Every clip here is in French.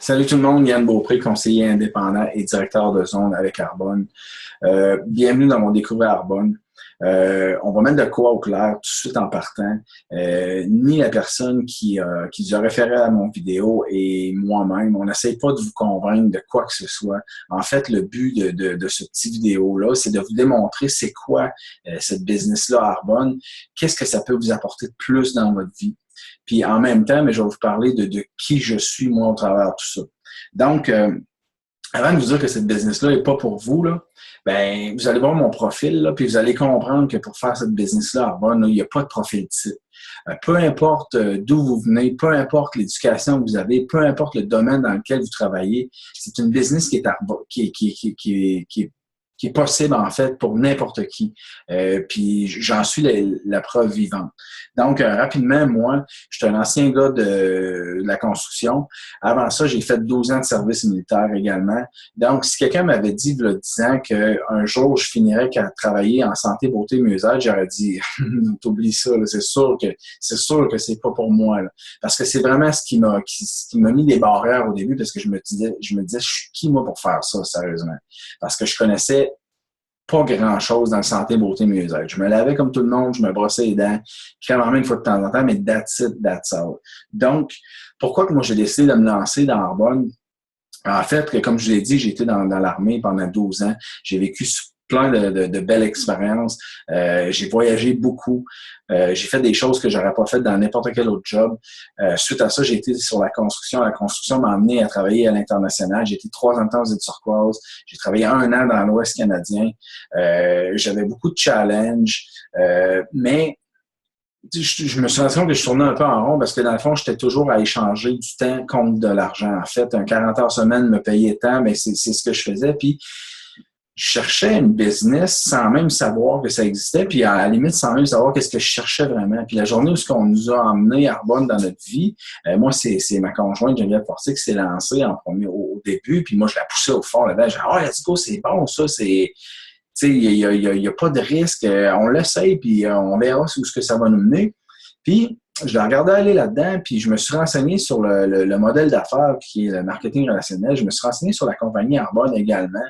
Salut tout le monde, Yann Beaupré, conseiller indépendant et directeur de zone avec Arbonne. Bienvenue dans mon Découvert Arbonne. On va mettre de quoi au clair tout de suite en partant. Ni la personne qui a référé à mon vidéo et moi-même, on n'essaie pas de vous convaincre de quoi que ce soit. En fait, le but de ce petit vidéo-là, c'est de vous démontrer c'est quoi cette business-là à Arbonne, qu'est-ce que ça peut vous apporter de plus dans votre vie. Puis en même temps, mais je vais vous parler de qui je suis, moi, au travers de tout ça. Donc, avant de vous dire que cette business-là n'est pas pour vous, là, ben, vous allez voir mon profil, là, puis vous allez comprendre que pour faire cette business-là à Arbonne, là, il n'y a pas de profil type. Peu importe d'où vous venez, peu importe l'éducation que vous avez, peu importe le domaine dans lequel vous travaillez, c'est une business qui est possible, en fait, pour n'importe qui. Puis j'en suis la preuve vivante. Donc, rapidement, moi, je suis un ancien gars de la construction. Avant ça, j'ai fait 12 ans de service militaire également. Donc, si quelqu'un m'avait dit, il y a 10 ans, qu'un jour, je finirais qu'à travailler en santé, beauté, mieux-être, j'aurais dit, t'oublies ça, là, c'est sûr que c'est pas pour moi, là. Parce que c'est vraiment ce qui m'a mis des barrières au début, parce que je me disais, je suis qui, moi, pour faire ça, sérieusement? Parce que je connaissais pas grand-chose dans le santé, beauté, mieux-être. Je me lavais comme tout le monde, je me brossais les dents, crème en main une fois de temps en temps, mais that's it, that's all. Donc, pourquoi que moi j'ai décidé de me lancer dans Arbonne? En fait, comme je l'ai dit, j'ai été dans l'armée pendant 12 ans. J'ai vécu plein de belles expériences. J'ai voyagé beaucoup. J'ai fait des choses que j'aurais pas faites dans n'importe quel autre job. Suite à ça, j'ai été sur la construction. La construction m'a amené à travailler à l'international. J'ai été 3 ans de temps aux Îles-Turquoises. J'ai travaillé 1 an dans l'Ouest canadien. J'avais beaucoup de challenges. Mais je me suis rendu compte que je tournais un peu en rond parce que dans le fond, j'étais toujours à échanger du temps contre de l'argent. En fait, un 40 heures semaine me payait tant, mais c'est ce que je faisais. Puis, je cherchais une business sans même savoir que ça existait, puis à la limite, sans même savoir qu'est-ce que je cherchais vraiment. Puis la journée où on nous a emmenés à Arbonne dans notre vie, moi, c'est ma conjointe Geneviève Fortier qui s'est lancée en premier au début, puis moi, je la poussais au fond là-dedans. J'ai dit, ah, let's go, c'est bon, ça, c'est... Tu sais, il y a pas de risque. On l'essaye, puis on verra où ce que ça va nous mener. Puis, je l'ai regardé aller là-dedans, puis je me suis renseigné sur le modèle d'affaires qui est le marketing relationnel. Je me suis renseigné sur la compagnie Arbonne également.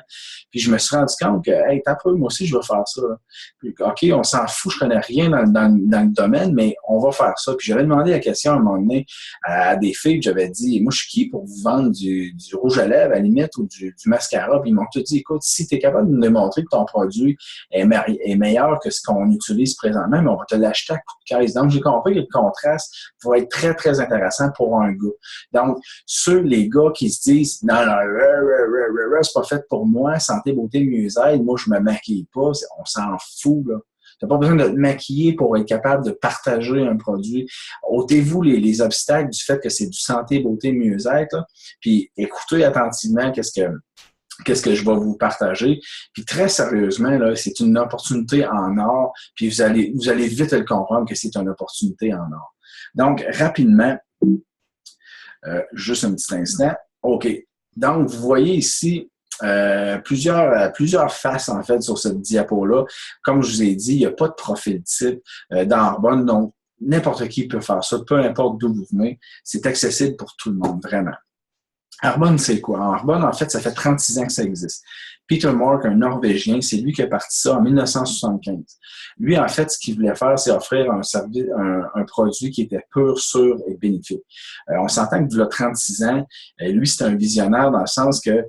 Puis, je me suis rendu compte que, hey, t'as peu, moi aussi, je vais faire ça. Puis, OK, on s'en fout, je connais rien dans le domaine, mais on va faire ça. Puis, j'avais demandé la question à un moment donné à des filles, j'avais dit, moi, je suis qui pour vous vendre du rouge à lèvres, à la limite, ou du mascara? Puis, ils m'ont tout dit, écoute, si tu es capable de nous démontrer que ton produit est meilleur que ce qu'on utilise présentement, mais on va te l'acheter à coup de caisse. Donc, j'ai compris que le contraste va être très, très intéressant pour un gars. Donc, les gars qui se disent, non, c'est pas fait pour moi, santé, beauté, mieux-être, moi, je me maquille pas, on s'en fout, là. Tu n'as pas besoin de te maquiller pour être capable de partager un produit. Ôtez-vous les obstacles du fait que c'est du santé, beauté, mieux-être, là, puis écoutez attentivement qu'est-ce que je vais vous partager. Puis très sérieusement, là, c'est une opportunité en or, puis vous allez vite le comprendre que c'est une opportunité en or. Donc, rapidement, juste un petit instant. OK. Donc, vous voyez ici plusieurs faces, en fait, sur cette diapo-là. Comme je vous ai dit, il n'y a pas de profil type dans Arbonne, donc n'importe qui peut faire ça, peu importe d'où vous venez. C'est accessible pour tout le monde, vraiment. Arbonne, c'est quoi? Arbonne, en fait, ça fait 36 ans que ça existe. Peter Mark, un Norvégien, c'est lui qui a parti ça en 1975. Lui, en fait, ce qu'il voulait faire, c'est offrir un produit qui était pur, sûr et bénéfique. On s'entend que il y a 36 ans, lui, c'est un visionnaire dans le sens que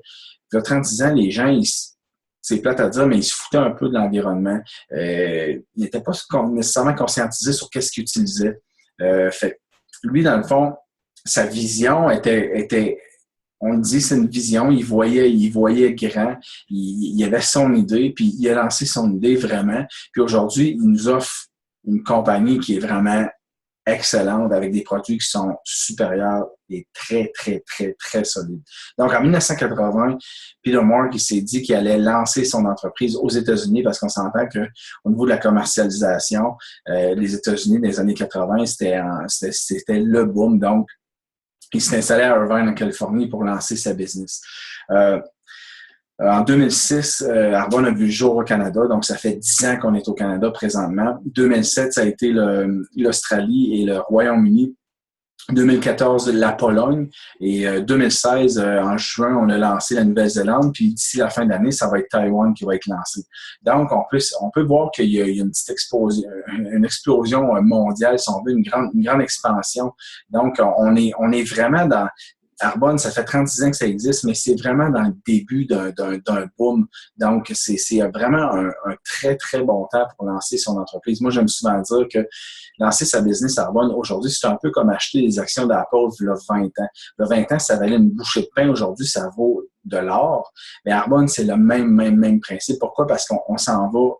il y a 36 ans, les gens, c'est plate à dire, mais ils se foutaient un peu de l'environnement. Ils n'étaient pas nécessairement conscientisés sur qu'est-ce qu'ils utilisaient. Fait, lui, dans le fond, sa vision était on le dit, c'est une vision. Il voyait grand. Il avait son idée, puis il a lancé son idée vraiment. Puis aujourd'hui, il nous offre une compagnie qui est vraiment excellente avec des produits qui sont supérieurs et très, très, très, très solides. Donc, en 1980, Peter Mark, il s'est dit qu'il allait lancer son entreprise aux États-Unis parce qu'on s'entend qu'au niveau de la commercialisation, les États-Unis, dans les années 80, c'était le boom. Donc, il s'est installé à Irvine, en Californie, pour lancer sa business. En 2006, Arbonne a vu le jour au Canada, donc ça fait 10 ans qu'on est au Canada présentement. 2007, ça a été l'Australie et le Royaume-Uni. 2014, la Pologne. Et 2016, en juin, on a lancé la Nouvelle-Zélande. Puis d'ici la fin de l'année, ça va être Taïwan qui va être lancé. Donc, on peut voir qu'il y a une petite une explosion mondiale, si on veut, une grande expansion. Donc, on est vraiment dans... Arbonne, ça fait 36 ans que ça existe, mais c'est vraiment dans le début d'un boom. Donc, c'est vraiment un très, très bon temps pour lancer son entreprise. Moi, j'aime souvent dire que lancer sa business Arbonne, aujourd'hui, c'est un peu comme acheter les actions d'Apple il y a 20 ans. Il y a 20 ans, ça valait une bouchée de pain. Aujourd'hui, ça vaut de l'or. Mais Arbonne, c'est le même principe. Pourquoi? Parce qu'on s'en va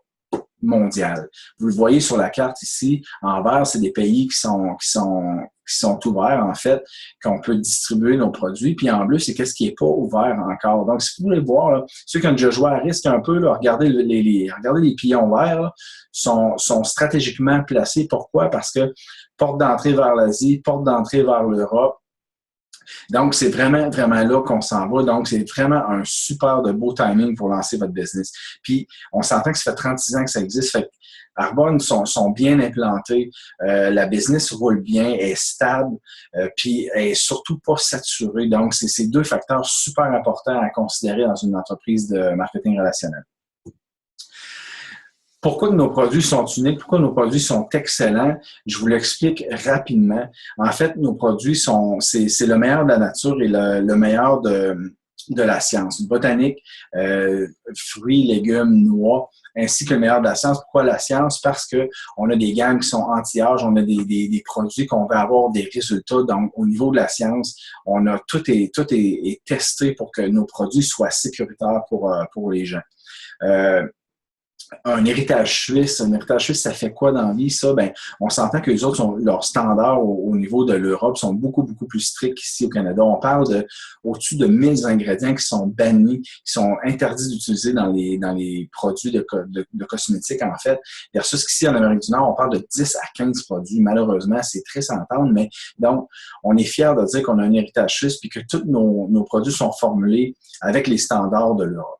mondial. Vous le voyez sur la carte ici, en vert, c'est des pays qui sont ouverts, en fait, qu'on peut distribuer nos produits. Puis en bleu, c'est qu'est-ce qui n'est pas ouvert encore. Donc, si vous voulez voir, là, ceux qui ont déjà joué à risque un peu, là, regardez les pions verts, là, sont stratégiquement placés. Pourquoi? Parce que porte d'entrée vers l'Asie, porte d'entrée vers l'Europe. Donc, c'est vraiment, vraiment là qu'on s'en va. Donc, c'est vraiment un super de beau timing pour lancer votre business. Puis, on s'entend que ça fait 36 ans que ça existe. Fait que Arbonne sont bien implantés. La business roule bien, est stable, puis elle est surtout pas saturée. Donc, c'est ces deux facteurs super importants à considérer dans une entreprise de marketing relationnel. Pourquoi nos produits sont uniques? Pourquoi nos produits sont excellents? Je vous l'explique rapidement. En fait, nos produits c'est le meilleur de la nature et le meilleur de la science. Botanique, fruits, légumes, noix, ainsi que le meilleur de la science. Pourquoi la science? Parce que on a des gammes qui sont anti-âge, on a des produits qu'on veut avoir des résultats. Donc, au niveau de la science, tout est testé pour que nos produits soient sécuritaires pour les gens. Un héritage suisse, ça fait quoi dans la vie, ça? Ben, on s'entend que les autres leurs standards au niveau de l'Europe sont beaucoup, beaucoup plus stricts qu'ici au Canada. On parle au-dessus de 1000 ingrédients qui sont bannis, qui sont interdits d'utiliser dans les produits de cosmétiques, en fait. Versus qu'ici, en Amérique du Nord, on parle de 10 à 15 produits. Malheureusement, c'est très s'entendre, mais donc, on est fiers de dire qu'on a un héritage suisse puis que tous nos produits sont formulés avec les standards de l'Europe.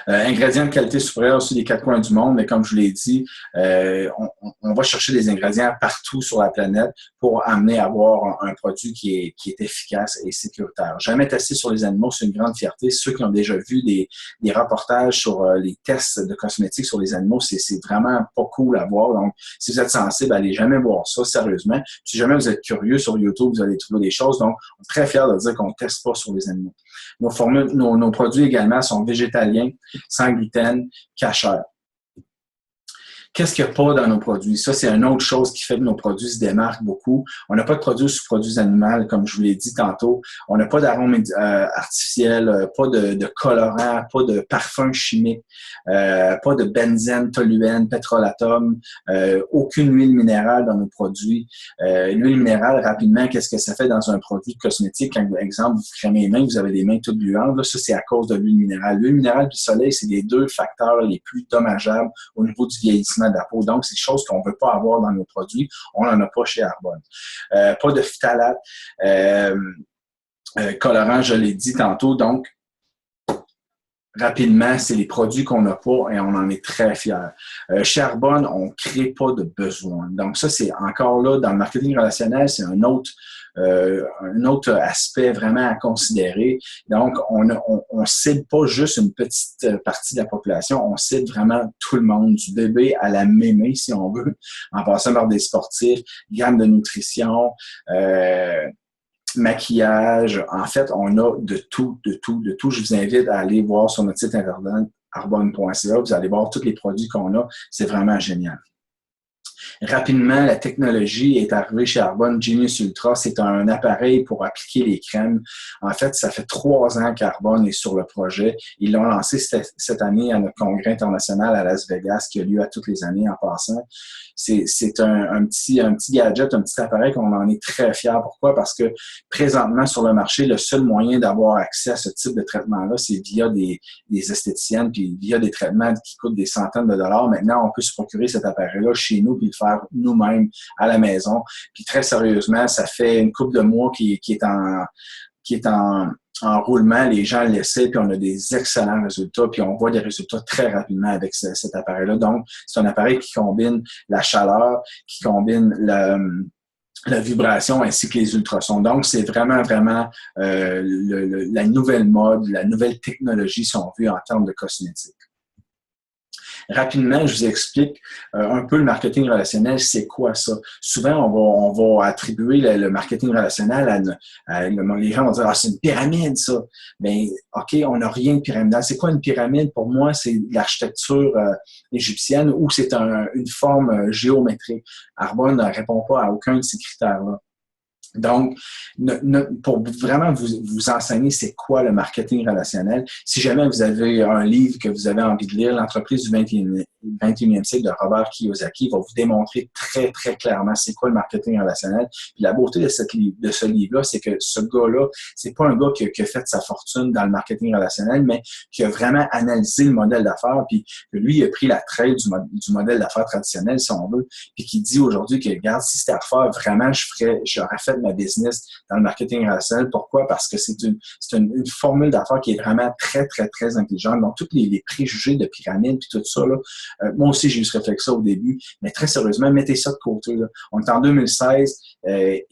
Ingrédients de qualité supérieure aussi des quatre coins du monde, mais comme je vous l'ai dit, on va chercher des ingrédients partout sur la planète pour amener à avoir un produit qui est efficace et sécuritaire. Jamais testé sur les animaux, c'est une grande fierté. Ceux qui ont déjà vu des reportages sur les tests de cosmétiques sur les animaux, c'est vraiment pas cool à voir. Donc, si vous êtes sensible, allez jamais voir ça, sérieusement. Si jamais vous êtes curieux sur YouTube, vous allez trouver des choses. Donc, on est très fiers de dire qu'on ne teste pas sur les animaux. Nos produits également sont végétaliens, sans gluten, cachère. Qu'est-ce qu'il n'y a pas dans nos produits? Ça, c'est une autre chose qui fait que nos produits se démarquent beaucoup. On n'a pas de produits sous produits animaux, comme je vous l'ai dit tantôt. On n'a pas d'arômes artificiels, pas de colorants, pas de parfums chimiques, pas de benzène, toluène, pétrolatum, aucune huile minérale dans nos produits. L'huile minérale, rapidement, qu'est-ce que ça fait dans un produit de cosmétique? Quand, par exemple, vous crémez les mains, vous avez des mains toutes gluantes. Là, ça, c'est à cause de l'huile minérale. L'huile minérale et le soleil, c'est les deux facteurs les plus dommageables au niveau du vieillissement de la peau. Donc, c'est des choses qu'on ne veut pas avoir dans nos produits. On n'en a pas chez Arbonne. Pas de phthalate, colorant, je l'ai dit tantôt. Donc, rapidement, c'est les produits qu'on n'a pas et on en est très fiers. Chez Arbonne, on ne crée pas de besoin. Donc, ça, c'est encore là, dans le marketing relationnel, c'est un autre aspect vraiment à considérer. Donc, on cible pas juste une petite partie de la population, on cible vraiment tout le monde, du bébé à la mémé, si on veut, en passant par des sportifs, gamme de nutrition, maquillage. En fait, on a de tout. Je vous invite à aller voir sur notre site internet arbonne.ca. Vous allez voir tous les produits qu'on a. C'est vraiment génial. Rapidement, la technologie est arrivée chez Arbonne. Genius Ultra, c'est un appareil pour appliquer les crèmes. En fait, ça fait 3 ans qu'Arbonne est sur le projet. Ils l'ont lancé cette année à notre congrès international à Las Vegas, qui a lieu à toutes les années en passant. C'est un petit gadget, un petit appareil qu'on en est très fiers. Pourquoi? Parce que présentement, sur le marché, le seul moyen d'avoir accès à ce type de traitement-là, c'est via des esthéticiennes, puis via des traitements qui coûtent des centaines de dollars. Maintenant, on peut se procurer cet appareil-là chez nous, puis le faire nous-mêmes à la maison. Puis très sérieusement, ça fait une couple de mois qui est en roulement, les gens l'essaient, puis on a des excellents résultats, puis on voit des résultats très rapidement avec cet appareil-là. Donc, c'est un appareil qui combine la chaleur, qui combine la vibration ainsi que les ultrasons. Donc, c'est vraiment, vraiment la nouvelle mode, la nouvelle technologie, si on veut, en termes de cosmétique. Rapidement, je vous explique un peu le marketing relationnel, c'est quoi ça? Souvent, on va attribuer le marketing relationnel les gens vont dire, ah, c'est une pyramide, ça. Mais, OK, on n'a rien de pyramidal. C'est quoi une pyramide? Pour moi, c'est l'architecture égyptienne où c'est une forme géométrique. Arbonne ne répond pas à aucun de ces critères-là. Donc, pour vraiment vous enseigner c'est quoi le marketing relationnel, si jamais vous avez un livre que vous avez envie de lire, L'entreprise du 21e siècle de Robert Kiyosaki va vous démontrer très, très clairement c'est quoi le marketing relationnel. Puis la beauté de ce livre-là, c'est que ce gars-là, c'est pas un gars qui a fait sa fortune dans le marketing relationnel, mais qui a vraiment analysé le modèle d'affaires, puis que lui, il a pris la traite du modèle d'affaires traditionnel, si on veut, puis qui dit aujourd'hui que, regarde, si c'était à refaire, vraiment, j'aurais fait ma business dans le marketing relationnel. Pourquoi? Parce que c'est une formule d'affaires qui est vraiment très, très, très intelligente. Donc, tous les préjugés de pyramide puis tout ça, là, moi aussi, j'ai eu ce réflexe au début, mais très sérieusement, mettez ça de côté. Là. On est en 2016.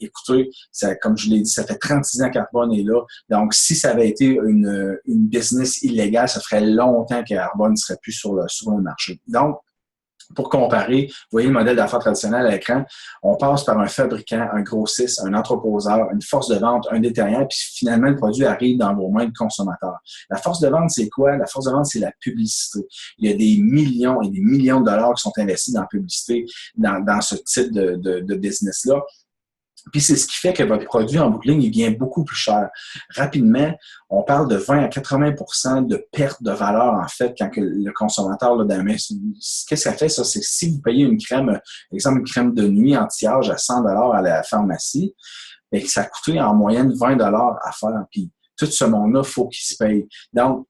Écoutez, comme je l'ai dit, ça fait 36 ans qu'Arbonne est là. Donc, si ça avait été une business illégale, ça ferait longtemps qu'Arbonne ne serait plus sur le marché. Donc, pour comparer, vous voyez le modèle d'affaires traditionnel à l'écran, on passe par un fabricant, un grossiste, un entreposeur, une force de vente, un détaillant, puis finalement, le produit arrive dans vos mains de consommateurs. La force de vente, c'est quoi? La force de vente, c'est la publicité. Il y a des millions et des millions de dollars qui sont investis dans la publicité, dans ce type de business-là. Puis c'est ce qui fait que votre produit en bout de ligne, il devient beaucoup plus cher. Rapidement, on parle de 20 à 80% de perte de valeur, en fait, quand que le consommateur, là, qu'est-ce que ça fait, ça? C'est que si vous payez une crème, par exemple, une crème de nuit anti-âge à 100 $ à la pharmacie, bien, ça a coûté en moyenne 20 $ à faire. Puis tout ce monde-là, il faut qu'il se paye. Donc,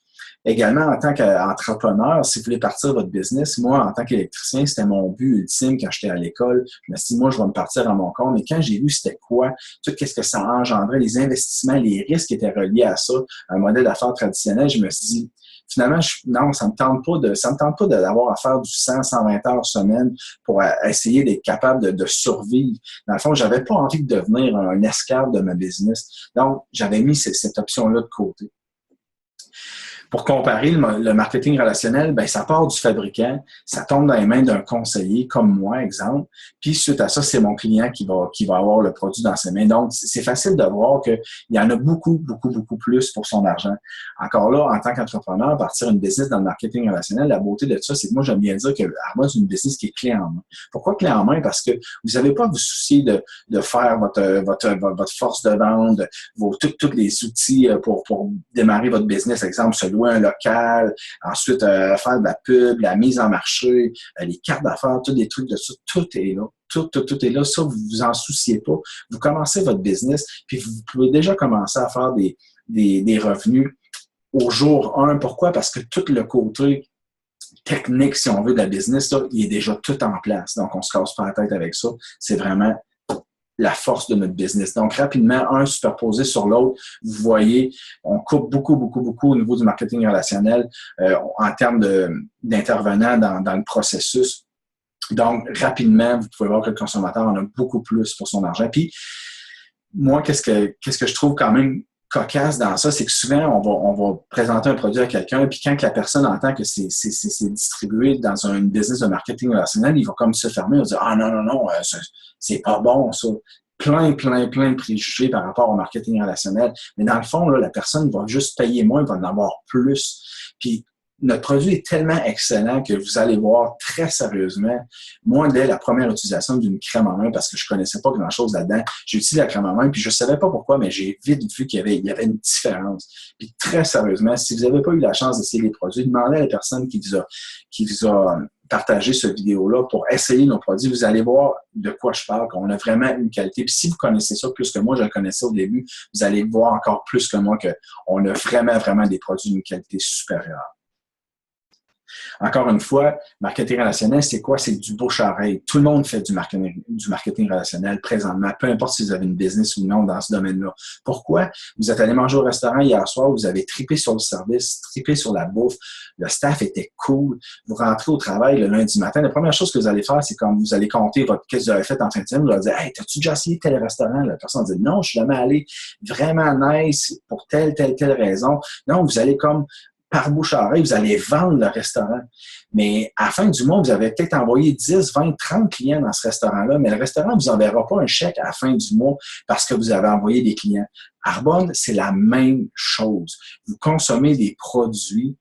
également, en tant qu'entrepreneur, si vous voulez partir votre business, moi, en tant qu'électricien, c'était mon but ultime quand j'étais à l'école. Je me suis dit, moi, je vais me partir à mon compte. Mais quand j'ai vu c'était quoi, tout qu'est-ce que ça engendrait, les investissements, les risques qui étaient reliés à ça, un modèle d'affaires traditionnel, je me suis dit, finalement, non, ça me tente pas d'avoir à faire du 100-120 heures semaine pour essayer d'être capable de survivre. Dans le fond, j'avais pas envie de devenir un esclave de ma business. Donc, j'avais mis cette option-là de côté. Pour comparer le marketing relationnel, ben ça part du fabricant, ça tombe dans les mains d'un conseiller comme moi, exemple, puis suite à ça, c'est mon client qui va avoir le produit dans ses mains. Donc, c'est facile de voir qu'il y en a beaucoup, beaucoup, beaucoup plus pour son argent. Encore là, en tant qu'entrepreneur, partir une business dans le marketing relationnel, la beauté de ça, c'est que moi, j'aime bien dire que Arbonne, c'est une business qui est clé en main. Pourquoi clé en main? Parce que vous n'avez pas à vous soucier de faire votre force de vente, tous les outils pour démarrer votre business, exemple, se louer un local, ensuite faire de la pub, la mise en marché, les cartes d'affaires, tous des trucs de ça, tout est là. Tout est là. Ça, vous vous en souciez pas. Vous commencez votre business, puis vous pouvez déjà commencer à faire des revenus au jour 1. Pourquoi? Parce que tout le côté technique, si on veut, de la business, là, il est déjà tout en place. Donc, on ne se casse pas la tête avec ça. C'est vraiment la force de notre business. Donc, rapidement, un superposé sur l'autre, vous voyez, on coupe beaucoup, beaucoup, beaucoup au niveau du marketing relationnel en termes d'intervenants dans le processus. Donc, rapidement, vous pouvez voir que le consommateur en a beaucoup plus pour son argent. Puis, moi, qu'est-ce que je trouve quand même cocasse dans ça, c'est que souvent, on va présenter un produit à quelqu'un, puis quand la personne entend que c'est distribué dans une business de marketing relationnel, il va comme se fermer, il va dire « Ah non, non, non, c'est pas bon, ça. » Plein de préjugés par rapport au marketing relationnel. Mais dans le fond, là, la personne va juste payer moins, elle va en avoir plus. Puis, notre produit est tellement excellent que vous allez voir très sérieusement, moi, dès la première utilisation d'une crème en main, parce que je connaissais pas grand-chose là-dedans, j'ai utilisé la crème en main, puis je savais pas pourquoi, mais j'ai vite vu qu'il y avait une différence. Puis très sérieusement, si vous n'avez pas eu la chance d'essayer les produits, demandez à la personne qui vous a partagé cette vidéo-là pour essayer nos produits. Vous allez voir de quoi je parle, qu'on a vraiment une qualité. Puis si vous connaissez ça plus que moi, je le connaissais au début, vous allez voir encore plus que moi qu'on a vraiment, vraiment des produits d'une qualité supérieure. Encore une fois, marketing relationnel, c'est quoi? C'est du bouche-à-oreille. Tout le monde fait du marketing relationnel présentement, peu importe si vous avez une business ou non dans ce domaine-là. Pourquoi? Vous êtes allé manger au restaurant hier soir, vous avez trippé sur le service, trippé sur la bouffe, le staff était cool, vous rentrez au travail le lundi matin, la première chose que vous allez faire, c'est comme vous allez compter qu'est-ce que vous avez fait en fin de semaine, vous allez dire « Hey, t'as-tu déjà essayé tel restaurant? » La personne va dire « Non, je suis jamais allé, vraiment nice pour telle raison. » Non, vous allez comme par bouche à oreille, vous allez vendre le restaurant. Mais à la fin du mois, vous avez peut-être envoyé 10, 20, 30 clients dans ce restaurant-là, mais le restaurant ne vous enverra pas un chèque à la fin du mois parce que vous avez envoyé des clients. Arbonne, c'est la même chose. Vous consommez des produits.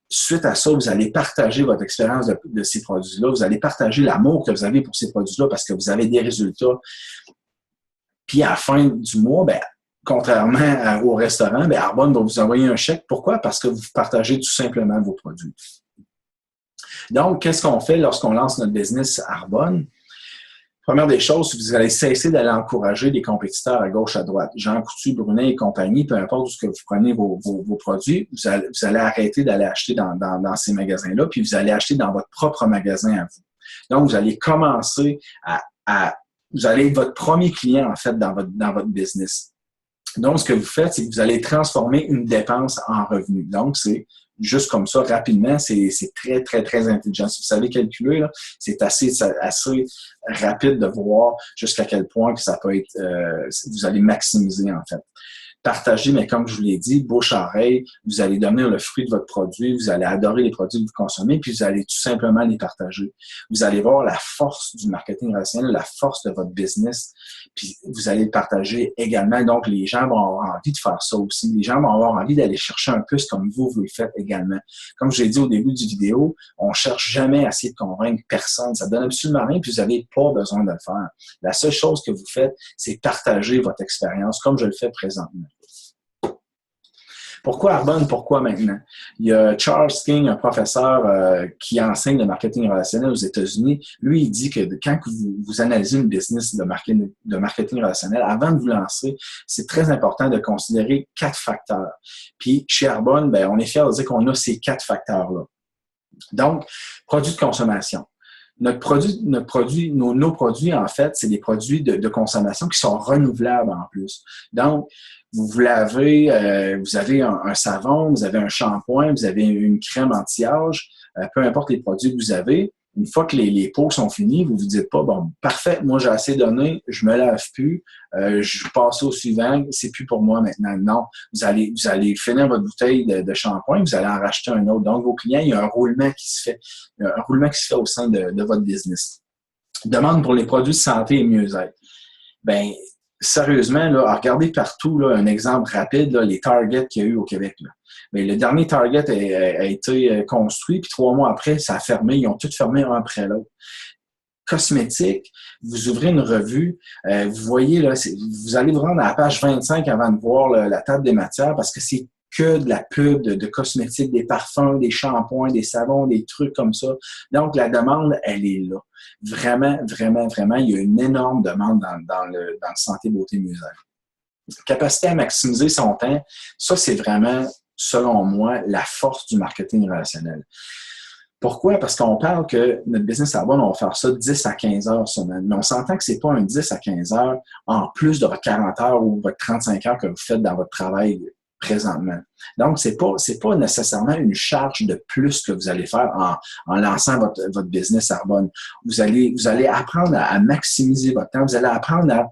Suite à ça, vous allez partager votre expérience de ces produits-là. Vous allez partager l'amour que vous avez pour ces produits-là parce que vous avez des résultats. Puis à la fin du mois, contrairement au restaurant, Arbonne va vous envoyer un chèque. Pourquoi? Parce que vous partagez tout simplement vos produits. Donc, qu'est-ce qu'on fait lorsqu'on lance notre business Arbonne? Première des choses, vous allez cesser d'aller encourager des compétiteurs à gauche, à droite. Jean Coutu, Brunet et compagnie, peu importe où ce que vous prenez vos produits, vous allez arrêter d'aller acheter dans ces magasins-là, puis vous allez acheter dans votre propre magasin à vous. Donc, vous allez commencer vous allez être votre premier client, en fait, dans votre business. Donc, ce que vous faites, c'est que vous allez transformer une dépense en revenu. Donc, c'est juste comme ça, rapidement, c'est très, très, très intelligent. Si vous savez calculer, là, c'est assez rapide de voir jusqu'à quel point que ça peut être, vous allez maximiser, en fait. Partager, mais comme je vous l'ai dit, bouche à oreille, vous allez devenir le fruit de votre produit, vous allez adorer les produits que vous consommez, puis vous allez tout simplement les partager. Vous allez voir la force du marketing relationnel, la force de votre business, puis vous allez le partager également. Donc, les gens vont avoir envie de faire ça aussi. Les gens vont avoir envie d'aller chercher un plus comme vous le faites également. Comme je l'ai dit au début du vidéo, on cherche jamais à essayer de convaincre personne. Ça donne absolument rien, puis vous n'avez pas besoin de le faire. La seule chose que vous faites, c'est partager votre expérience, comme je le fais présentement. Pourquoi Arbonne? Pourquoi maintenant? Il y a Charles King, un professeur qui enseigne le marketing relationnel aux États-Unis. Lui, il dit que quand vous analysez une business de marketing relationnel, avant de vous lancer, c'est très important de considérer 4 facteurs. Puis, chez Arbonne, on est fiers de dire qu'on a ces 4 facteurs-là. Donc, produits de consommation. Nos produits, en fait, c'est des produits de consommation qui sont renouvelables en plus. Donc, vous lavez, vous avez un savon, vous avez un shampoing, vous avez une crème anti-âge, peu importe les produits que vous avez. Une fois que les pots sont finis, vous vous dites pas, bon, parfait, moi j'ai assez donné, je me lave plus, je passe au suivant, c'est plus pour moi maintenant. Non, vous allez finir votre bouteille de shampoing, vous allez en racheter un autre. Donc, vos clients, il y a un roulement qui se fait au sein de votre business. Demande pour les produits de santé et mieux-être. Sérieusement, là, regardez partout là, un exemple rapide, là, les Target qu'il y a eu au Québec. Là. Mais le dernier Target a été construit, puis 3 mois après, ça a fermé. Ils ont tous fermé un après l'autre. Cosmétique, vous ouvrez une revue, vous voyez, là, vous allez vous rendre à la page 25 avant de voir la table des matières parce que c'est que de la pub de cosmétiques, des parfums, des shampoings, des savons, des trucs comme ça. Donc, la demande, elle est là. Vraiment, vraiment, vraiment, il y a une énorme demande dans le santé, beauté, mieux-être. Capacité à maximiser son temps, ça, c'est vraiment, selon moi, la force du marketing relationnel. Pourquoi? Parce qu'on parle que notre business Arbonne, on va faire ça 10 à 15 heures semaine. Mais on s'entend que ce n'est pas un 10 à 15 heures en plus de votre 40 heures ou votre 35 heures que vous faites dans votre travail présentement. Donc, c'est pas nécessairement une charge de plus que vous allez faire en lançant votre business Arbonne. Vous allez apprendre à maximiser votre temps. Vous allez apprendre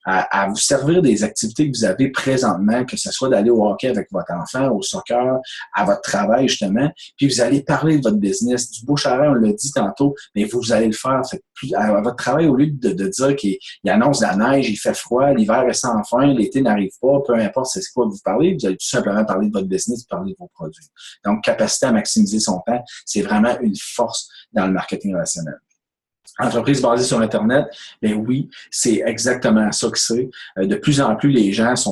à vous servir des activités que vous avez présentement, que ce soit d'aller au hockey avec votre enfant, au soccer, à votre travail justement, puis vous allez parler de votre business. Du bouche à oreille, on l'a dit tantôt, mais vous allez le faire. À votre travail, au lieu de dire qu'il annonce la neige, il fait froid, l'hiver est sans fin, l'été n'arrive pas, peu importe c'est quoi vous parlez, vous allez tout simplement parler de votre business, parler de vos produits. Donc, capacité à maximiser son temps, c'est vraiment une force dans le marketing relationnel. Entreprise basée sur Internet, oui, c'est exactement ça que c'est. De plus en plus, les gens se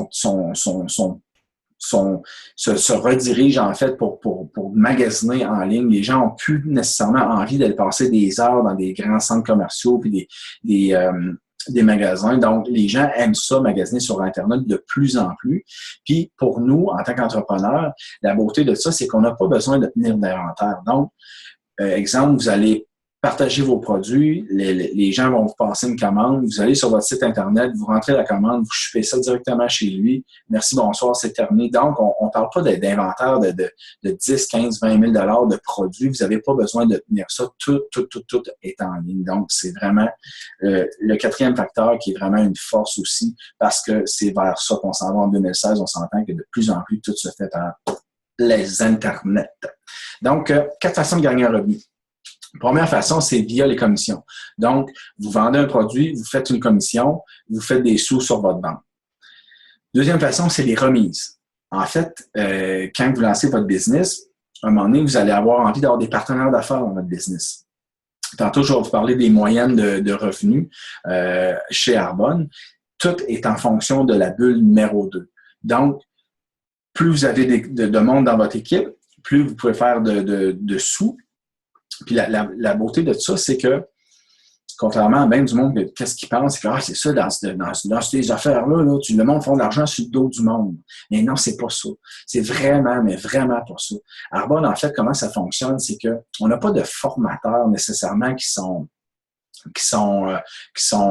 redirigent en fait pour magasiner en ligne. Les gens n'ont plus nécessairement envie d'aller passer des heures dans des grands centres commerciaux puis des magasins. Donc, les gens aiment ça, magasiner sur Internet de plus en plus. Puis, pour nous, en tant qu'entrepreneurs, la beauté de ça, c'est qu'on n'a pas besoin de tenir d'inventaire. Donc, exemple, vous allez partager vos produits, les gens vont vous passer une commande, vous allez sur votre site Internet, vous rentrez la commande, vous chipez ça directement chez lui. Merci, bonsoir, c'est terminé. Donc, on ne parle pas d'inventaire de 10, 15, 20 000 $ de produits. Vous n'avez pas besoin de tenir ça. Tout est en ligne. Donc, c'est vraiment le quatrième facteur qui est vraiment une force aussi parce que c'est vers ça qu'on s'en va en 2016. On s'entend que de plus en plus, tout se fait par les Internet. Donc, 4 façons de gagner un revenu. Première façon, c'est via les commissions. Donc, vous vendez un produit, vous faites une commission, vous faites des sous sur votre vente. Deuxième façon, c'est les remises. En fait, quand vous lancez votre business, à un moment donné, vous allez avoir envie d'avoir des partenaires d'affaires dans votre business. Tantôt, je vais vous parler des moyennes de revenus chez Arbonne. Tout est en fonction de la bulle numéro 2. Donc, plus vous avez de monde dans votre équipe, plus vous pouvez faire de sous. Puis la beauté de ça, c'est que, contrairement à bien du monde, qu'est-ce qu'ils pensent? C'est que c'est ça, dans ces affaires-là, le monde font de l'argent sur le dos du monde. Mais non, c'est pas ça. C'est vraiment, mais vraiment pas ça. Arbonne, en fait, comment ça fonctionne, c'est que on n'a pas de formateurs nécessairement qui sont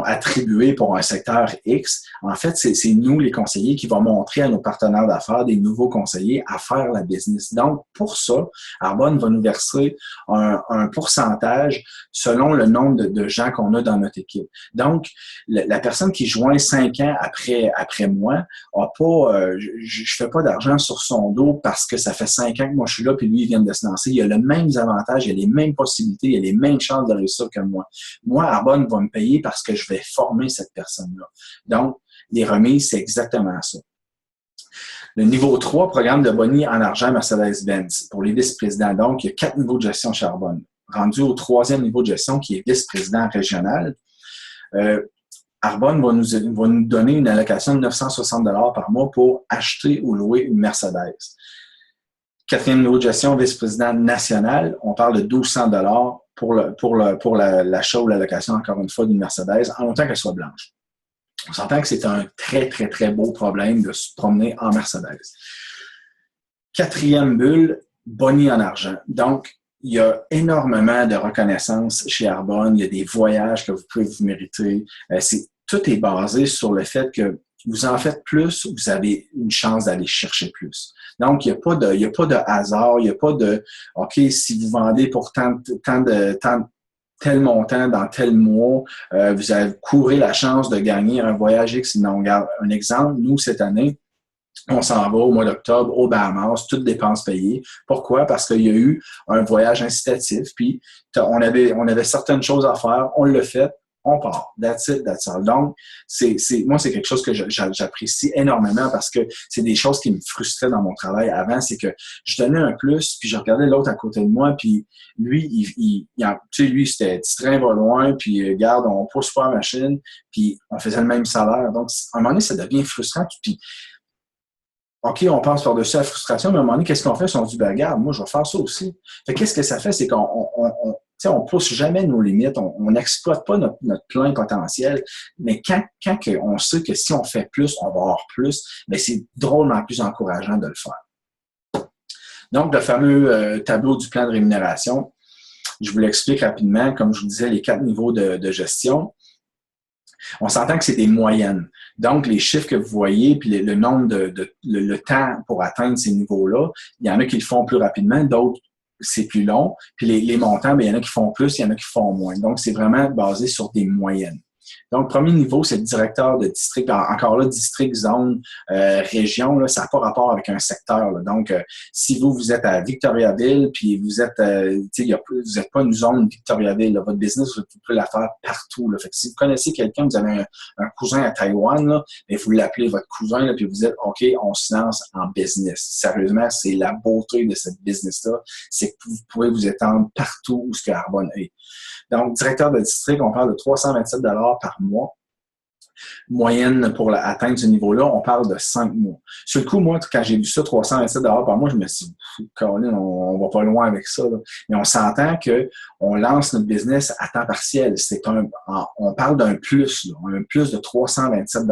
attribués pour un secteur X. En fait, c'est nous, les conseillers, qui vont montrer à nos partenaires d'affaires, des nouveaux conseillers, à faire la business. Donc, pour ça, Arbonne va nous verser un pourcentage selon le nombre de gens qu'on a dans notre équipe. Donc, la personne qui joint 5 ans après moi, a pas, je fais pas d'argent sur son dos parce que ça fait 5 ans que moi je suis là puis lui, il vient de se lancer. Il a les mêmes avantages, il a les mêmes possibilités, il a les mêmes chances de réussir que moi. Moi, Arbonne va me payer parce que je vais former cette personne-là. Donc, les remises, c'est exactement ça. Le niveau 3, programme de boni en argent Mercedes-Benz pour les vice-présidents. Donc, il y a 4 niveaux de gestion chez Arbonne. Rendu au 3e niveau de gestion, qui est vice-président régional, Arbonne va nous donner une allocation de 960 $ par mois pour acheter ou louer une Mercedes. 4e niveau de gestion, vice-président national, on parle de 1200 $ pour l'achat ou l'allocation, encore une fois, d'une Mercedes, en autant qu'elle soit blanche. On s'entend que c'est un très, très, très beau problème de se promener en Mercedes. 4e bulle, boni en argent. Donc, il y a énormément de reconnaissance chez Arbonne. Il y a des voyages que vous pouvez vous mériter. Tout est basé sur le fait que vous en faites plus, vous avez une chance d'aller chercher plus. Donc, il n'y a pas de hasard, il n'y a pas de « OK, si vous vendez pour tel montant dans tel mois, vous avez couru la chance de gagner un voyage X. » Non, regarde, un exemple, nous, cette année, on s'en va au mois d'octobre aux Bahamas, toutes dépenses payées. Pourquoi? Parce qu'il y a eu un voyage incitatif, puis on avait certaines choses à faire, on l'a fait, on part. That's it, that's all. Donc, moi, c'est quelque chose que j'apprécie énormément parce que c'est des choses qui me frustraient dans mon travail avant, c'est que je donnais un plus, puis je regardais l'autre à côté de moi, puis lui, lui, c'était petit train va loin, puis regarde, on pousse pas la machine, puis on faisait le même salaire. Donc, à un moment donné, ça devient frustrant, puis OK, on passe par-dessus la frustration, mais à un moment donné, qu'est-ce qu'on fait si on se dit, ben, regarde, moi, je vais faire ça aussi. Fait qu'est-ce que ça fait? C'est qu'on pousse jamais nos limites, on n'exploite pas notre plein potentiel, mais quand on sait que si on fait plus, on va avoir plus, bien, c'est drôlement plus encourageant de le faire. Donc, le fameux tableau du plan de rémunération, je vous l'explique rapidement, comme je vous disais, les 4 niveaux de gestion. On s'entend que c'est des moyennes. Donc, les chiffres que vous voyez, puis le nombre le temps pour atteindre ces niveaux-là, il y en a qui le font plus rapidement, d'autres, c'est plus long. Puis les montants, bien, il y en a qui font plus, il y en a qui font moins. Donc, c'est vraiment basé sur des moyennes. Donc, premier niveau, c'est le directeur de district. Encore là, district, zone, région, là, ça n'a pas rapport avec un secteur. Là. Donc, si vous êtes à Victoriaville, puis vous êtes, vous n'êtes pas une zone Victoriaville, là, votre business, vous pouvez la faire partout. Là. Fait que si vous connaissez quelqu'un, vous avez un cousin à Taïwan, là, et vous l'appelez votre cousin, là, puis vous dites, OK, on se lance en business. Sérieusement, c'est la beauté de cette business-là, c'est que vous pouvez vous étendre partout où ce que Arbonne est. Donc, directeur de district, on parle de 327 $ par mois. Moyenne pour atteindre ce niveau-là, on parle de 5 mois. Sur le coup, moi, quand j'ai vu ça, 327 par mois, je me suis dit, Colin, on va pas loin avec ça. Là. Mais on s'entend qu'on lance notre business à temps partiel. On parle d'un plus, là, un plus de 327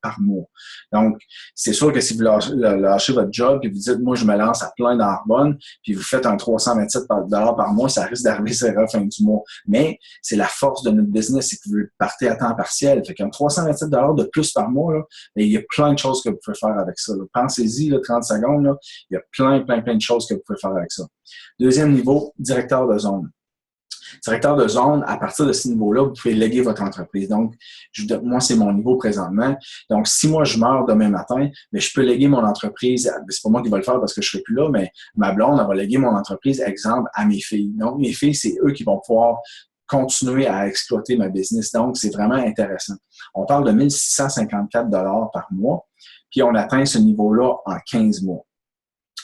par mois. Donc, c'est sûr que si vous lâchez votre job et vous dites, moi, je me lance à plein dans Arbonne, puis vous faites un 327 par mois, ça risque d'arriver sur la fin du mois. Mais c'est la force de notre business, c'est que vous partez à temps partiel. Fait qu'un 327 de plus par mois, là, il y a plein de choses que vous pouvez faire avec ça. Là. Pensez-y, là, 30 secondes, là, il y a plein de choses que vous pouvez faire avec ça. Deuxième niveau, directeur de zone. Directeur de zone, à partir de ce niveau-là, vous pouvez léguer votre entreprise. Donc, moi, c'est mon niveau présentement. Donc, si moi, je meurs demain matin, mais je peux léguer mon entreprise. C'est pas moi qui vais le faire parce que je serai plus là, mais ma blonde, elle va léguer mon entreprise, exemple, à mes filles. Donc, mes filles, c'est eux qui vont pouvoir continuer à exploiter ma business. Donc, c'est vraiment intéressant. On parle de 1 654 par mois, puis on atteint ce niveau-là en 15 mois.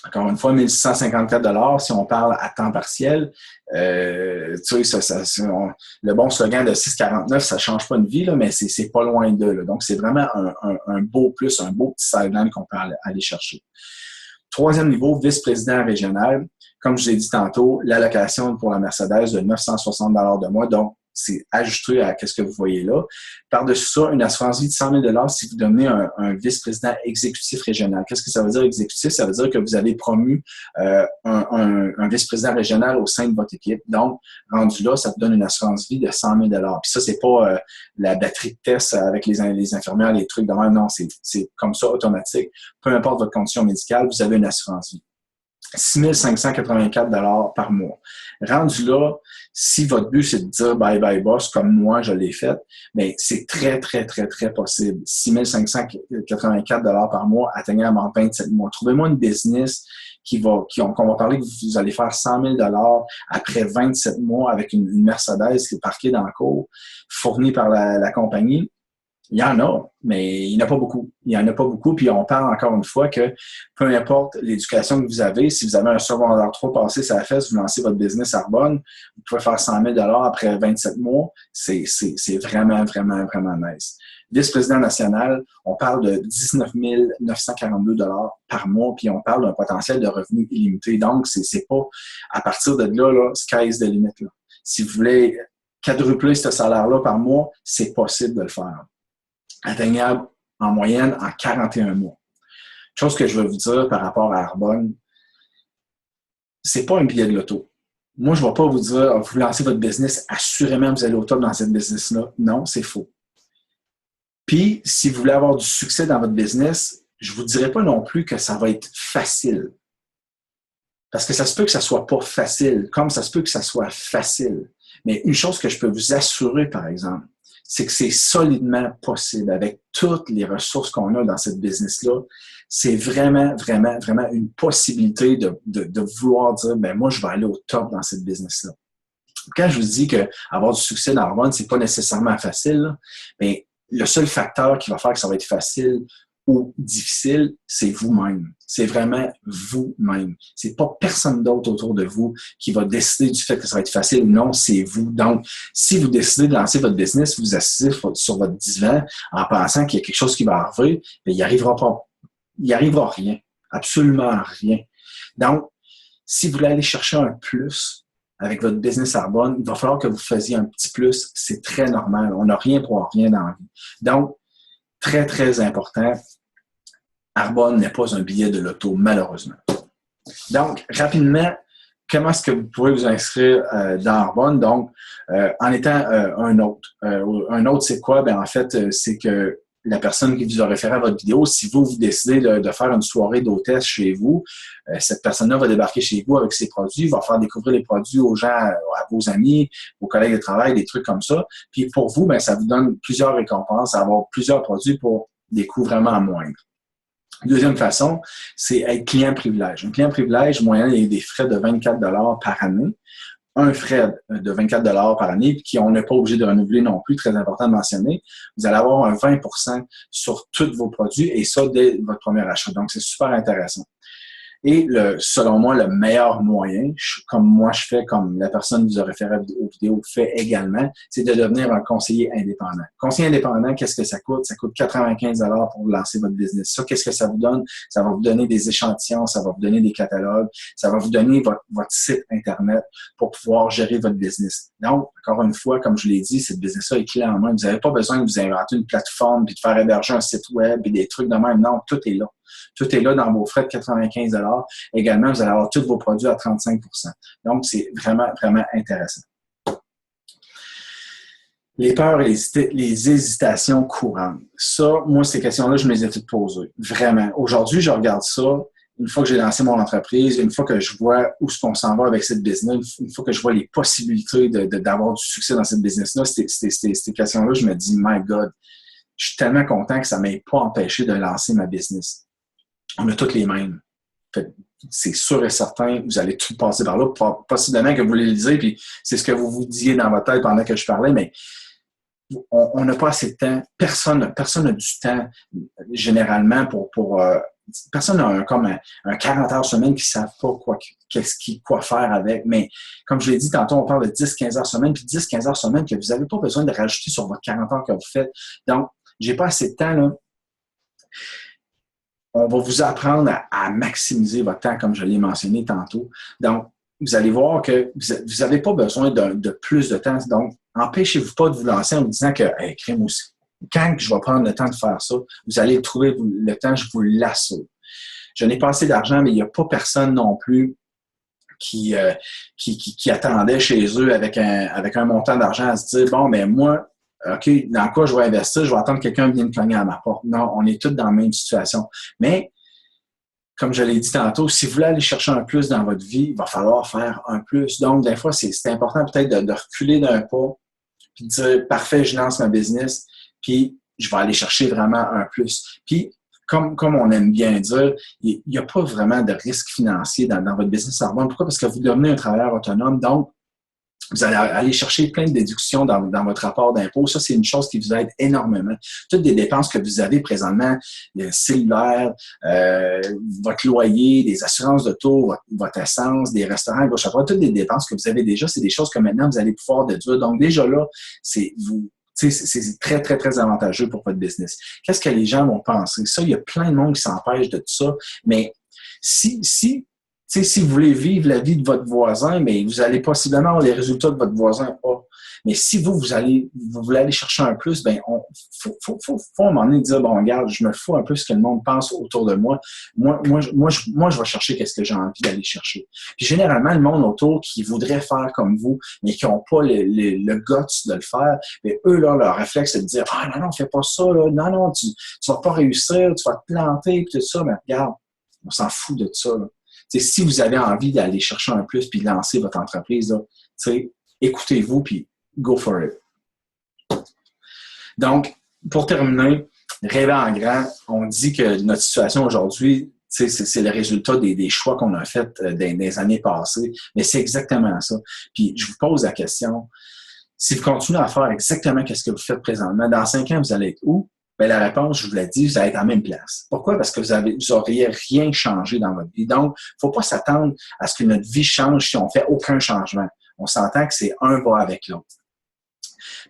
Encore une fois, 1 654 si on parle à temps partiel. Tu sais, le bon slogan de 6,49, ça change pas une vie, là, mais c'est pas loin d'eux. Là. Donc, c'est vraiment un beau plus, un beau petit sideline qu'on peut aller chercher. Troisième niveau, vice-président régional. Comme je vous ai dit tantôt, l'allocation pour la Mercedes de 960 de mois. Donc, c'est ajusté à ce que vous voyez là. Par-dessus ça, une assurance vie de 100 000 si vous devenez un vice-président exécutif régional. Qu'est-ce que ça veut dire exécutif? Ça veut dire que vous avez promu un vice-président régional au sein de votre équipe. Donc, rendu là, ça vous donne une assurance vie de 100 000 Puis ça, c'est pas la batterie de tests avec les infirmières, les trucs de même. Non, c'est comme ça, automatique. Peu importe votre condition médicale, vous avez une assurance vie. 6 584 par mois. Rendu là, si votre but, c'est de dire bye-bye boss, comme moi, je l'ai fait, mais c'est très possible. 6 584 par mois, atteignable en 27 mois. Trouvez-moi une business qu'on va parler que vous allez faire 100 000 après 27 mois avec une Mercedes qui est parquée dans le cours, fournie par la compagnie. Il y en a, mais il n'y en a pas beaucoup. Il n'y en a pas beaucoup, puis on parle encore une fois que peu importe l'éducation que vous avez, si vous avez un secondaire 3 passé sur la fesse, vous lancez votre business Arbonne, vous pouvez faire 100 000 après 27 mois, c'est vraiment nice. Vice-président national, on parle de 19 942 par mois, puis on parle d'un potentiel de revenus illimité. Donc, c'est pas à partir de là, sky's the limit. Là. Si vous voulez quadrupler ce salaire-là par mois, c'est possible de le faire. Atteignable en moyenne en 41 mois. Chose que je veux vous dire par rapport à Arbonne, c'est pas un billet de loto. Moi, je ne vais pas vous dire, vous lancez votre business, assurément vous allez au top dans cette business-là. Non, c'est faux. Puis, si vous voulez avoir du succès dans votre business, je ne vous dirai pas non plus que ça va être facile. Parce que ça se peut que ça ne soit pas facile, comme ça se peut que ça soit facile. Mais une chose que je peux vous assurer, par exemple, c'est que c'est solidement possible avec toutes les ressources qu'on a dans cette business-là. C'est vraiment une possibilité de vouloir dire, ben moi, je vais aller au top dans cette business-là. Quand je vous dis qu'avoir du succès dans Arbonne, c'est pas nécessairement facile, mais le seul facteur qui va faire que ça va être facile ou difficile, c'est vous-même. C'est vraiment vous-même. C'est pas personne d'autre autour de vous qui va décider du fait que ça va être facile. Non, c'est vous. Donc, si vous décidez de lancer votre business, vous asseyez sur votre divan en pensant qu'il y a quelque chose qui va arriver, bien, il n'y arrivera pas. Il n'y arrivera rien. Absolument rien. Donc, si vous voulez aller chercher un plus avec votre business Arbonne, il va falloir que vous fassiez un petit plus. C'est très normal. On n'a rien pour rien dans la vie. Donc, très important, Arbonne n'est pas un billet de loto, malheureusement. Donc, rapidement, comment est-ce que vous pouvez vous inscrire dans Arbonne? Donc, en étant un hôte. Un hôte, c'est quoi? En fait, c'est que la personne qui vous a référé à votre vidéo, si vous décidez de faire une soirée d'hôtesse chez vous, cette personne-là va débarquer chez vous avec ses produits, va faire découvrir les produits aux gens, à vos amis, vos collègues de travail, des trucs comme ça. Puis pour vous, ça vous donne plusieurs récompenses, avoir plusieurs produits pour des coûts vraiment moindres. Deuxième façon, c'est être client privilège. Un client privilège, moyen, il y a des frais de 24 par année. Un frais de 24 par année, puis on n'est pas obligé de renouveler non plus, très important de mentionner. Vous allez avoir un 20 sur tous vos produits, et ça dès votre premier achat. Donc, c'est super intéressant. Et selon moi, le meilleur moyen, comme moi je fais, comme la personne qui vous a référé aux vidéos fait également, c'est de devenir un conseiller indépendant. Conseiller indépendant, qu'est-ce que ça coûte? Ça coûte 95 $ pour lancer votre business. Ça, qu'est-ce que ça vous donne? Ça va vous donner des échantillons, ça va vous donner des catalogues, ça va vous donner votre site Internet pour pouvoir gérer votre business. Donc, encore une fois, comme je l'ai dit, cette business-là est clé en main. Vous n'avez pas besoin de vous inventer une plateforme puis de faire héberger un site web et des trucs de même. Non, tout est là. Tout est là dans vos frais de 95 $. Également, vous allez avoir tous vos produits à 35 %. Donc, c'est vraiment, vraiment intéressant. Les peurs et les hésitations courantes. Ça, moi, ces questions-là, je me les ai toutes posées. Vraiment. Aujourd'hui, je regarde ça. Une fois que j'ai lancé mon entreprise, une fois que je vois où est-ce qu'on s'en va avec cette business, une fois que je vois les possibilités d'avoir du succès dans cette business-là, ces questions-là, je me dis, my God, je suis tellement content que ça ne m'ait pas empêché de lancer ma business. On a toutes les mêmes. C'est sûr et certain, vous allez tout passer par là. Possiblement que vous le lisez, puis c'est ce que vous vous disiez dans votre tête pendant que je parlais, mais on n'a pas assez de temps. Personne n'a du temps, généralement, personne n'a comme un 40 heures semaine qui ne savent pas quoi faire avec. Mais comme je l'ai dit tantôt, on parle de 10-15 heures semaine, puis 10-15 heures semaine que vous n'avez pas besoin de rajouter sur votre 40 heures que vous faites. Donc, j'ai pas assez de temps, là. On va vous apprendre à maximiser votre temps, comme je l'ai mentionné tantôt. Donc, vous allez voir que vous n'avez pas besoin de plus de temps. Donc, empêchez-vous pas de vous lancer en vous disant que, hey, crème aussi, quand je vais prendre le temps de faire ça, vous allez trouver le temps, je vous l'assure. Je n'ai pas assez d'argent, mais il n'y a pas personne non plus qui attendait chez eux avec un montant d'argent à se dire, bon, mais moi, OK, dans quoi je vais investir? Je vais attendre que quelqu'un vienne cogner à ma porte. Non, on est tous dans la même situation. Mais, comme je l'ai dit tantôt, si vous voulez aller chercher un plus dans votre vie, il va falloir faire un plus. Donc, des fois, c'est important peut-être de reculer d'un pas puis de dire, parfait, je lance ma business, puis je vais aller chercher vraiment un plus. Puis, comme on aime bien dire, il n'y a pas vraiment de risque financier dans votre business à revendre. Pourquoi? Parce que vous devenez un travailleur autonome. Donc, vous allez aller chercher plein de déductions dans votre rapport d'impôt. Ça, c'est une chose qui vous aide énormément. Toutes les dépenses que vous avez présentement, le cellulaire, votre loyer, des assurances d'auto, votre essence, des restaurants, gauche à droite, toutes les dépenses que vous avez déjà, c'est des choses que maintenant vous allez pouvoir déduire. Donc déjà là, c'est très, très, très avantageux pour votre business. Qu'est-ce que les gens vont penser? Ça, il y a plein de monde qui s'empêche de tout ça, mais si vous voulez vivre la vie de votre voisin, mais vous allez possiblement avoir les résultats de votre voisin pas. Mais si vous voulez aller chercher un plus, ben, faut à un moment donné dire, bon, regarde, je me fous un peu ce que le monde pense autour de moi. Moi, je vais chercher qu'est-ce que j'ai envie d'aller chercher. Puis généralement, le monde autour qui voudrait faire comme vous, mais qui n'ont pas le guts de le faire, mais eux, là, leur réflexe, c'est de dire, ah, non, fais pas ça, là. Non, tu vas pas réussir, tu vas te planter, puis tout ça. Mais regarde, on s'en fout de ça, là. T'sais, si vous avez envie d'aller chercher un plus puis lancer votre entreprise, là, écoutez-vous puis go for it. Donc, pour terminer, rêver en grand, on dit que notre situation aujourd'hui, c'est le résultat des choix qu'on a faits dans les années passées, mais c'est exactement ça. Puis, je vous pose la question, si vous continuez à faire exactement ce que vous faites présentement, dans 5 ans, vous allez être où? Bien, la réponse, je vous l'ai dit, vous allez être à la même place. Pourquoi? Parce que vous n'auriez rien changé dans votre vie. Donc, il ne faut pas s'attendre à ce que notre vie change si on ne fait aucun changement. On s'entend que c'est un va avec l'autre.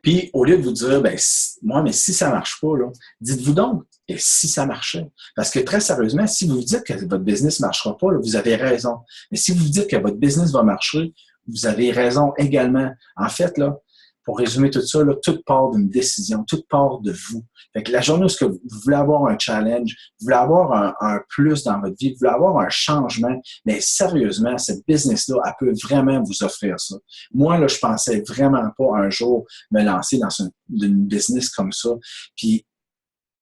Puis, au lieu de vous dire, ben, mais si ça ne marche pas, là, dites-vous donc, et si ça marchait? Parce que très sérieusement, si vous vous dites que votre business ne marchera pas, là, vous avez raison. Mais si vous vous dites que votre business va marcher, vous avez raison également. En fait, là, pour résumer tout ça, là, tout part d'une décision, tout part de vous. Fait que la journée où vous voulez avoir un challenge, vous voulez avoir un plus dans votre vie, vous voulez avoir un changement, mais sérieusement, cette business-là, elle peut vraiment vous offrir ça. Moi, là, je pensais vraiment pas un jour me lancer dans une business comme ça. Puis,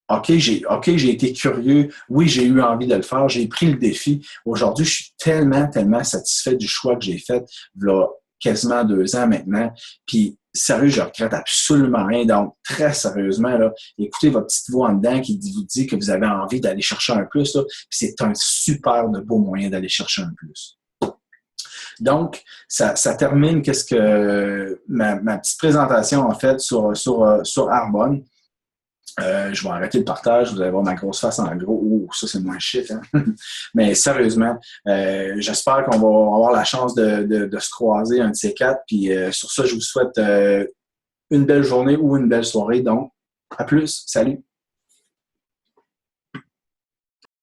OK, j'ai été curieux. Oui, j'ai eu envie de le faire. J'ai pris le défi. Aujourd'hui, je suis tellement, tellement satisfait du choix que j'ai fait, là, quasiment 2 ans maintenant. Puis, sérieux, je regrette absolument rien. Donc, très sérieusement, là, écoutez votre petite voix en dedans qui vous dit que vous avez envie d'aller chercher un plus. Là, puis c'est un super de beau moyen d'aller chercher un plus. Donc, ça termine ma petite présentation, en fait, sur Arbonne. Je vais arrêter le partage, vous allez voir ma grosse face en gros. Oh, ça, c'est moins shit, hein? Mais sérieusement, j'espère qu'on va avoir la chance de se croiser un de ces quatre. Puis sur ça, je vous souhaite une belle journée ou une belle soirée. Donc, à plus. Salut!